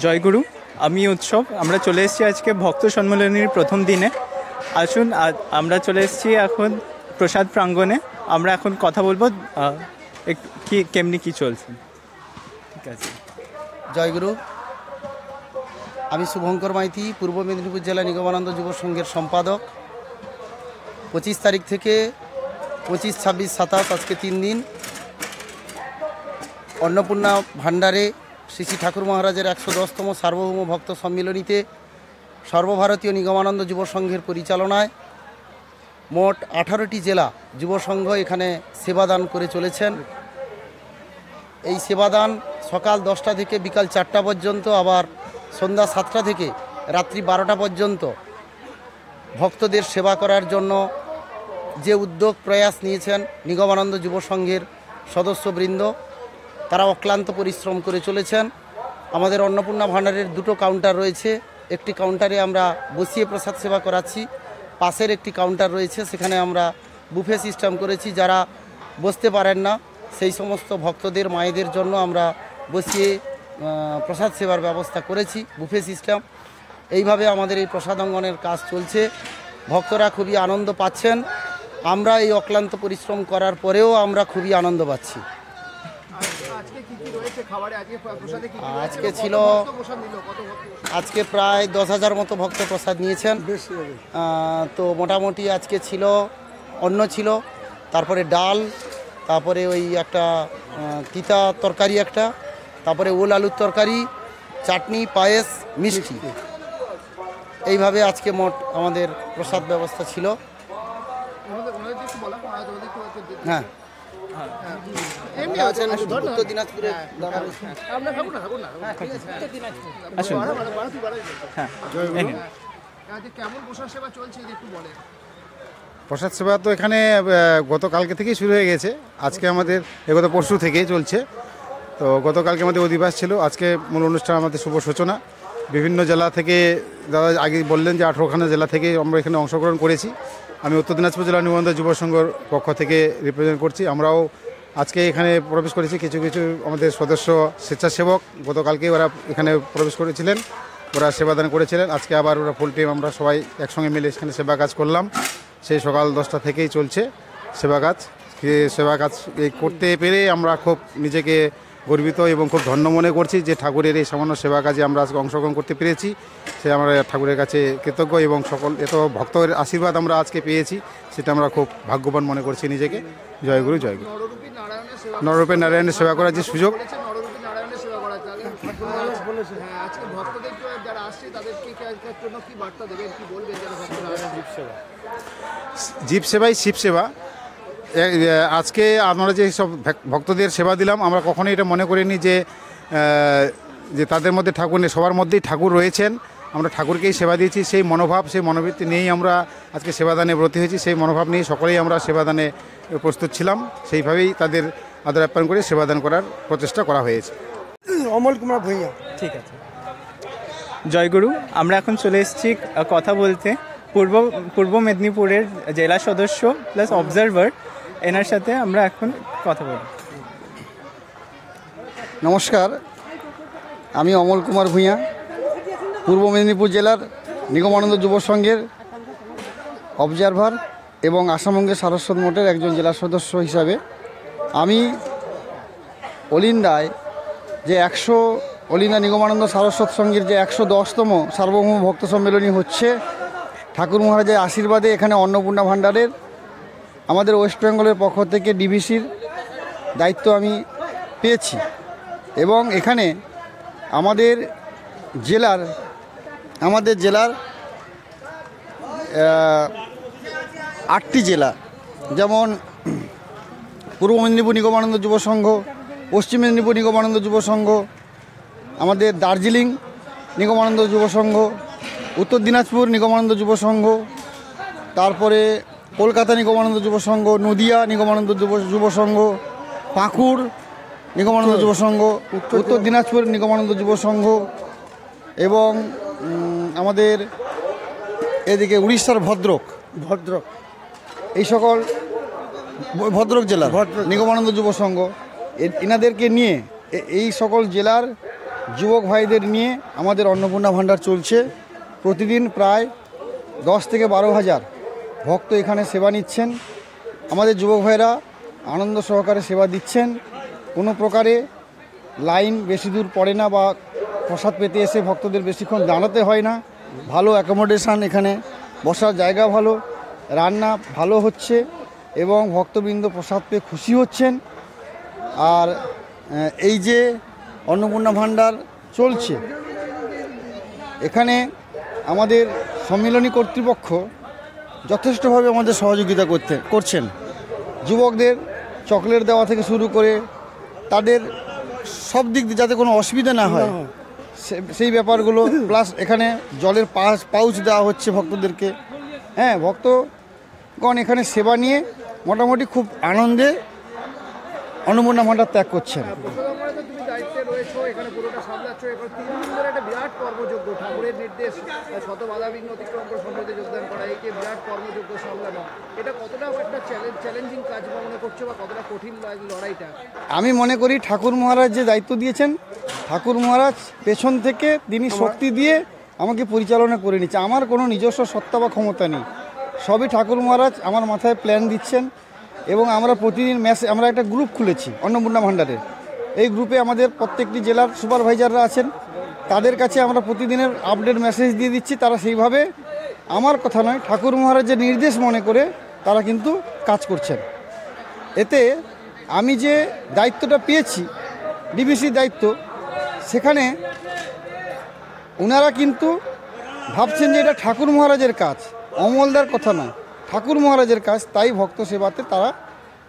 জয়গুরু, আমি উৎসব। আমরা চলে এসেছি আজকে ভক্ত সম্মেলনীর প্রথম দিনে। আসুন, আমরা চলে এসেছি এখন প্রসাদ প্রাঙ্গণে। আমরা এখন কথা বলবো কেমনি কি চলছে। ঠিক আছে। জয়গুরু, আমি শুভঙ্কর মাইতি, পূর্ব মেদিনীপুর জেলা নিগমানন্দ যুব সংঘের সম্পাদক। 25 তারিখ থেকে 25, 26, 27 আজকে 3 দিন অন্নপূর্ণা ভাণ্ডারে শ্রী শ্রী ঠাকুর মহারাজের 110তম সার্বভৌম ভক্ত সম্মিলনীতে সর্বভারতীয় নিগমানন্দ যুব সংঘের পরিচালনায় মোট 18টি জেলা যুব সংঘ এখানে সেবাদান করে চলেছেন। এই সেবাদান সকাল 10টা থেকে বিকাল 4টা পর্যন্ত, আবার সন্ধ্যা 7টা থেকে রাত্রি 12টা পর্যন্ত ভক্তদের সেবা করার জন্য যে উদ্যোগ প্রয়াস নিয়েছেন নিগমানন্দ যুব সংঘের সদস্যবৃন্দ, তারা অক্লান্ত পরিশ্রম করে চলেছেন। আমাদের অন্নপূর্ণা ভাণ্ডারের 2টো কাউন্টার রয়েছে। একটি কাউন্টারে আমরা বসিয়ে প্রসাদ সেবা করাচ্ছি, পাশের একটি কাউন্টার রয়েছে, সেখানে আমরা বুফে সিস্টেম করেছি। যারা বসতে পারেন না সেই সমস্ত ভক্তদের মায়েদের জন্য আমরা বসিয়ে প্রসাদ সেবার ব্যবস্থা করেছি, বুফে সিস্টেম। এইভাবে আমাদের এই প্রসাদাঙ্গনের কাজ চলছে। ভক্তরা খুবই আনন্দ পাচ্ছেন। আমরা এই অক্লান্ত পরিশ্রম করার পরেও আমরা খুবই আনন্দ পাচ্ছি। আজকে প্রায় 10,000 মতো ভক্ত প্রসাদ নিয়েছেন। তো মোটামুটি আজকে ছিল অন্ন ছিল, তারপরে ডাল, তারপরে ওই একটা তিতা তরকারি একটা, তারপরে ওল আলুর তরকারি, চাটনি, পায়েস, মিষ্টি। এইভাবে আজকে মোট আমাদের প্রসাদ ব্যবস্থা ছিল। হ্যাঁ, উত্তর দিনাজপুরে প্রসাদ সেবা তো এখানে গতকালকে থেকেই শুরু হয়ে গেছে। আজকে আমাদের গত পরশু থেকেই চলছে। তো গতকালকে আমাদের অধিবাস ছিল, আজকে মূল অনুষ্ঠান আমাদের শুভ সূচনা। বিভিন্ন জেলা থেকে, দাদা আগে বললেন যে 18খানা জেলা থেকে আমরা এখানে অংশগ্রহণ করেছি। আমি উত্তর দিনাজপুর জেলা নিবন্ধন যুব সংঘর পক্ষ থেকে রিপ্রেজেন্ট করছি। আমরাও আজকে এখানে প্রবেশ করেছি। কিছু কিছু আমাদের সদস্য স্বেচ্ছাসেবক গতকালকে ওরা এখানে প্রবেশ করেছিলেন, ওরা সেবাদান করেছিলেন। আজকে আবার ওরা ফুল টিম আমরা সবাই একসঙ্গে মিলে এখানে সেবা কাজ করলাম। সেই সকাল 10টা থেকেই চলছে সেবা কাজ। সেবা কাজ করতে পেরে আমরা খুব নিজেকে গর্বিত এবং খুব ধন্য মনে করছি যে ঠাকুরের এই সামান্য সেবা কাজে আমরা আজকে অংশগ্রহণ করতে পেরেছি। সে আমরা ঠাকুরের কাছে কৃতজ্ঞ এবং সকল এত ভক্তের আশীর্বাদ আমরা আজকে পেয়েছি, সেটা আমরা খুব ভাগ্যবান মনে করছি নিজেকে। জয়গুরু, জয়গুরু। নররূপে নারায়ণের সেবা করার যে সুযোগ, জীব সেবাই শিব সেবা। আজকে আমরা যে সব ভক্তদের সেবা দিলাম, আমরা কখনোই এটা মনে করিনি যে তাদের মধ্যে ঠাকুর নেই। সবার মধ্যেই ঠাকুর রয়েছেন। আমরা ঠাকুরকেই সেবা দিয়েছি। সেই মনোভাব, সেই মনোবৃত্তি নিয়েই আমরা আজকে সেবাদানে ব্রতী হয়েছি। সেই মনোভাব নিয়ে সকলেই আমরা সেবাদানে প্রস্তুত ছিলাম। সেইভাবেই তাদের আদর আপ্যায়ন করে সেবাদান করার প্রচেষ্টা করা হয়েছে। অমল কুমার ভূঁইয়া। ঠিক আছে। জয়গুরু, আমরা এখন চলে এসেছি কথা বলতে পূর্ব মেদিনীপুরের জেলা সদস্য প্লাস অবজারভার, এনার সাথে আমরা এখন কথা বলব। নমস্কার, আমি অমল কুমার ভূঁইয়া, পূর্ব মেদিনীপুর জেলার নিগমানন্দ যুব সংঘের অবজারভার এবং আসামবঙ্গের সারস্বত মঠের একজন জেলা সদস্য হিসাবে আমি অলিন্দায় যে অলিন্দা নিগমানন্দ সারস্বত সংঘের যে 110তম সার্বভৌম ভক্ত সম্মেলনী হচ্ছে, ঠাকুর মহারাজের আশীর্বাদে এখানে অন্নপূর্ণা ভাণ্ডারের আমাদের ওয়েস্ট বেঙ্গলের পক্ষ থেকে ডিভিসির দায়িত্ব আমি পেয়েছি। এবং এখানে আমাদের জেলার 8টি জেলা, যেমন পূর্ব মেদিনীপুর নিগমানন্দ যুব সংঘ, পশ্চিম মেদিনীপুর নিগমানন্দ যুব সংঘ, আমাদের দার্জিলিং নিগমানন্দ যুব সংঘ, উত্তর দিনাজপুর নিগমানন্দ যুব সংঘ, তারপরে কলকাতা নিগমানন্দ যুব সংঘ, নদিয়া নিগমানন্দ যুব সংঘ, পাঁকুড় নিগমানন্দ যুব সংঘ, উত্তর দিনাজপুর নিগমানন্দ যুব সংঘ এবং আমাদের এদিকে উড়িষ্যার ভদ্রক এই সকল ভদ্রক জেলার নিগমানন্দ যুব সংঘ, এনাদেরকে নিয়ে এই সকল জেলার যুবক ভাইদের নিয়ে আমাদের অন্নপূর্ণা ভাণ্ডার চলছে। প্রতিদিন প্রায় 10 থেকে 12,000 ভক্ত এখানে সেবা নিচ্ছেন। আমাদের যুবক ভাইরা আনন্দ সহকারে সেবা দিচ্ছেন। কোনো প্রকারে লাইন বেশি দূর পড়ে না বা প্রসাদ পেতে এসে ভক্তদের বেশিক্ষণ দাঁড়াতে হয় না। ভালো অ্যাকোমোডেশন, এখানে বসার জায়গা ভালো, রান্না ভালো হচ্ছে এবং ভক্তবৃন্দ প্রসাদ পেয়ে খুশি হচ্ছেন। আর এই যে অন্নপূর্ণা ভাণ্ডার চলছে, এখানে আমাদের সম্মিলনী কর্তৃপক্ষ যথেষ্টভাবে আমাদের সহযোগিতা করছেন। যুবকদের চকলেট দেওয়া থেকে শুরু করে তাদের সব দিক দিয়ে যাতে কোনো অসুবিধা না হয় সেই ব্যাপারগুলো, প্লাস এখানে জলের পাউচ দেওয়া হচ্ছে ভক্তদেরকে। হ্যাঁ, ভক্তগণ এখানে সেবা নিয়ে মোটামুটি খুব আনন্দে অন্নপূর্ণা ভাণ্ডার ত্যাগ করছেন। আমি মনে করি ঠাকুর মহারাজ যে দায়িত্ব দিয়েছেন, ঠাকুর মহারাজ পেছন থেকে তিনি শক্তি দিয়ে আমাকে পরিচালনা করে নিচ্ছে। আমার কোনো নিজস্ব সত্তা বা ক্ষমতা নেই, সবই ঠাকুর মহারাজ আমার মাথায় প্ল্যান দিচ্ছেন। এবং আমরা প্রতিদিন আমরা একটা গ্রুপ খুলেছি অন্নপূর্ণা ভাণ্ডারের। এই গ্রুপে আমাদের প্রত্যেকটি জেলার সুপারভাইজাররা আছেন, তাদের কাছে আমরা প্রতিদিনের আপডেট মেসেজ দিয়ে দিচ্ছি। তারা সেইভাবে, আমার কথা নয়, ঠাকুর মহারাজের নির্দেশ মনে করে তারা কিন্তু কাজ করছেন। এতে আমি যে দায়িত্বটা পেয়েছি, ডিবিসির দায়িত্ব, সেখানে ওনারা কিন্তু ভাবছেন যে এটা ঠাকুর মহারাজের কাজ, অমলদার কথা নয়, ঠাকুর মহারাজের কাজ। তাই ভক্ত সেবাতে তারা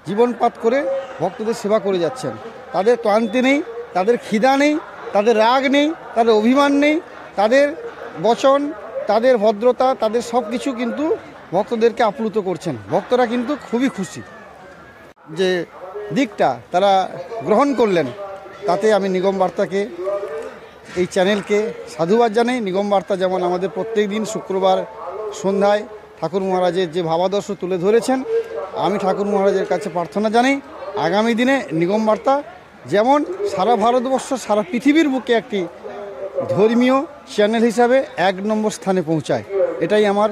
জীবনপাত করে ভক্তদের সেবা করে যাচ্ছেন। তাদের ক্লান্তি নেই, তাদের খিদা নেই, তাদের রাগ নেই, তাদের অভিমান নেই, তাদের বচন, তাদের ভদ্রতা, তাদের সব কিছু কিন্তু ভক্তদেরকে আপ্লুত করছেন। ভক্তরা কিন্তু খুবই খুশি যে দিকটা তারা গ্রহণ করলেন। তাতে আমি নিগম বার্তাকে, এই চ্যানেলকে সাধুবাদ জানাই। নিগম বার্তা যেমন আমাদের প্রত্যেক দিন শুক্রবার সন্ধ্যায় ঠাকুর মহারাজের যে ভাবাদর্শ তুলে ধরেছেন, আমি ঠাকুর মহারাজের কাছে প্রার্থনা জানাই আগামী দিনে নিগম বার্তা যেমন সারা ভারতবর্ষ, সারা পৃথিবীর বুকে একটি ধর্মীয় চ্যানেল হিসাবে 1 নম্বর স্থানে পৌঁছায়। এটাই আমার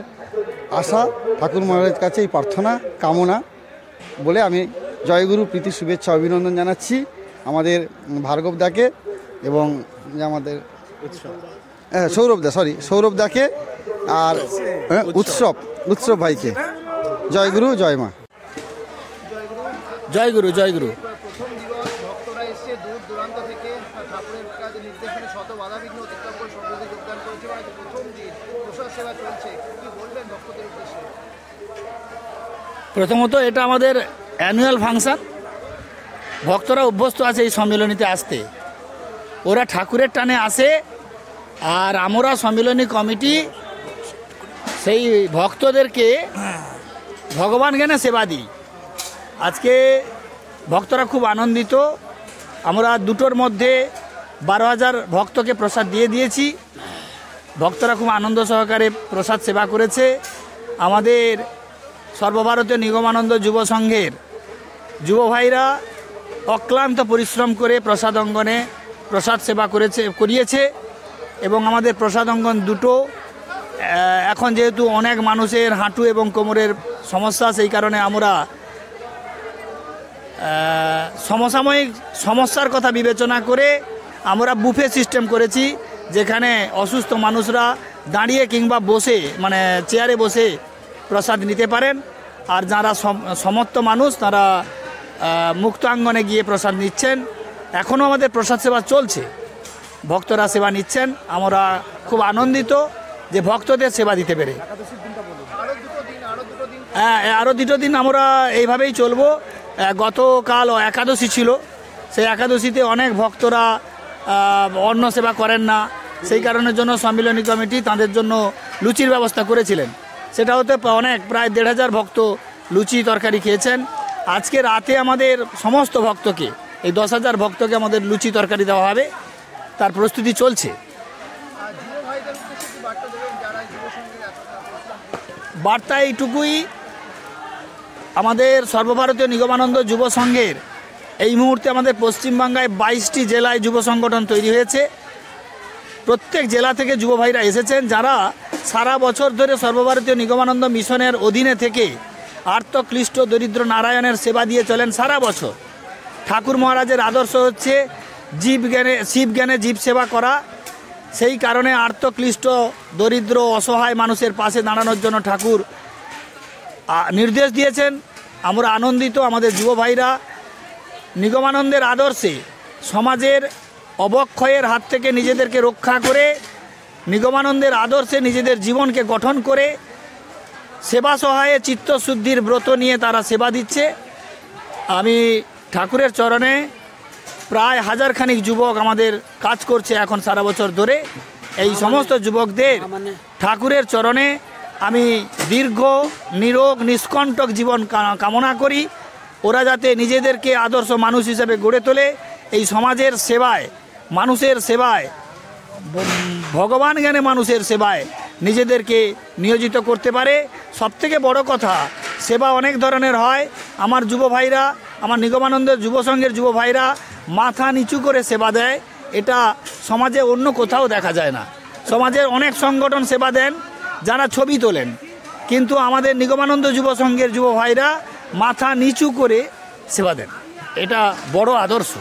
আশা, ঠাকুর মহারাজের কাছে এই প্রার্থনা কামনা বলে আমি জয়গুরু প্রীতি শুভেচ্ছা অভিনন্দন জানাচ্ছি আমাদের ভার্গব দাকে এবং আমাদের সৌরভ দাকে আর উৎসব ভাইকে। জয়গুরু, জয় মা। জয়গুরু, জয়গুরু। ভক্তরা এসে দূর দূরান্ত থেকে ঠাকুরের কাজে নির্দেশনে শত বাধাবিঘ্ন অতিক্রম করে সঙ্গে যোগদান করেছে। প্রথম দিন প্রসাদ সেবা চলছে, কি বলবেন ভক্তদের উদ্দেশ্যে? প্রথমত এটা আমাদের অ্যানুয়াল ফাংশন। ভক্তরা অভ্যস্ত আছে এই সম্মিলনীতে আসতে, ওরা ঠাকুরের টানে আসে। আর আমরা সম্মিলনী কমিটি সেই ভক্তদেরকে ভগবান জ্ঞানে সেবা দিই। আজকে ভক্তরা খুব আনন্দিত। আমরা 2টোর মধ্যে 12,000 ভক্তকে প্রসাদ দিয়েছি। ভক্তরা খুব আনন্দ সহকারে প্রসাদ সেবা করেছে। আমাদের সর্বভারতীয় নিগমানন্দ যুব সংঘের যুব ভাইরা অক্লান্ত পরিশ্রম করে প্রসাদ অঙ্গনে প্রসাদ সেবা করিয়েছে এবং আমাদের প্রসাদ অঙ্গন 2টো এখন যেহেতু অনেক মানুষের হাঁটু এবং কোমরের সমস্যা, সেই কারণে আমরা সমসাময়িক সমস্যার কথা বিবেচনা করে আমরা বুফে সিস্টেম করেছি, যেখানে অসুস্থ মানুষরা দাঁড়িয়ে কিংবা বসে, মানে চেয়ারে বসে প্রসাদ নিতে পারেন। আর যারা সমর্থ মানুষ তারা মুক্ত আঙ্গনে গিয়ে প্রসাদ নিচ্ছেন। এখনও আমাদের প্রসাদ সেবা চলছে, ভক্তরা সেবা নিচ্ছেন। আমরা খুব আনন্দিত যে ভক্তদের সেবা দিতে পেরে। হ্যাঁ, আরও 2টো দিন আমরা এইভাবেই চলবো। গতকাল একাদশী ছিল, সেই একাদশীতে অনেক ভক্তরা অন্ন সেবা করেন না, সেই কারণের জন্য সম্মিলনী কমিটি তাদের জন্য লুচির ব্যবস্থা করেছিলেন। সেটা হতে প্রায় 1,500 ভক্ত লুচি তরকারি খেয়েছেন। আজকে রাতে আমাদের সমস্ত ভক্তকে, এই 10,000 ভক্তকে আমাদের লুচি তরকারি দেওয়া হবে, তার প্রস্তুতি চলছে। বার্তা এইটুকুই, আমাদের সর্বভারতীয় নিগমানন্দ যুব সংঘের এই মুহূর্তে আমাদের পশ্চিমবাংলায় 22টি জেলায় যুব সংগঠন তৈরি হয়েছে। প্রত্যেক জেলা থেকে যুব ভাইরা এসেছেন, যারা সারা বছর ধরে সর্বভারতীয় নিগমানন্দ মিশনের অধীনে থেকে আর্তক্লিষ্ট দরিদ্র নারায়ণের সেবা দিয়ে চলেন সারা বছর। ঠাকুর মহারাজের আদর্শ হচ্ছে শিবজ্ঞানে জীব সেবা করা। সেই কারণে আর্তক্লিষ্ট দরিদ্র অসহায় মানুষের পাশে দাঁড়ানোর জন্য ঠাকুর নির্দেশ দিয়েছেন। আমরা আনন্দিত, আমাদের যুব ভাইরা নিগমানন্দের আদর্শে সমাজের অবক্ষয়ের হাত থেকে নিজেদেরকে রক্ষা করে, নিগমানন্দের আদর্শে নিজেদের জীবনকে গঠন করে সেবা সহায়ে চিত্তশুদ্ধির ব্রত নিয়ে তারা সেবা দিচ্ছে। আমি ঠাকুরের চরণে প্রায় 1000 খানিক যুবক আমাদের কাজ করছে এখন সারা বছর ধরে। এই সমস্ত যুবকদের ঠাকুরের চরণে আমি দীর্ঘ নিরোগ নিষ্কণ্টক জীবন কামনা করি। ওরা যাতে নিজেদেরকে আদর্শ মানুষ হিসেবে গড়ে তোলে, এই সমাজের সেবায়, মানুষের সেবায়, ভগবান জ্ঞানে মানুষের সেবায় নিজেদেরকে নিয়োজিত করতে পারে। সবথেকে বড় কথা, সেবা অনেক ধরনের হয়। আমার যুব ভাইরা, আমার নিগমানন্দের যুব সংঘের যুব ভাইরা মাথা নিচু করে সেবা দেয়, এটা সমাজে অন্য কোথাও দেখা যায় না। সমাজের অনেক সংগঠন সেবা দেন, যারা ছবি তোলেন, কিন্তু আমাদের নিগমানন্দ যুব সংঘের যুব ভাইরা মাথা নিচু করে সেবা দেন। এটা বড় আদর্শ।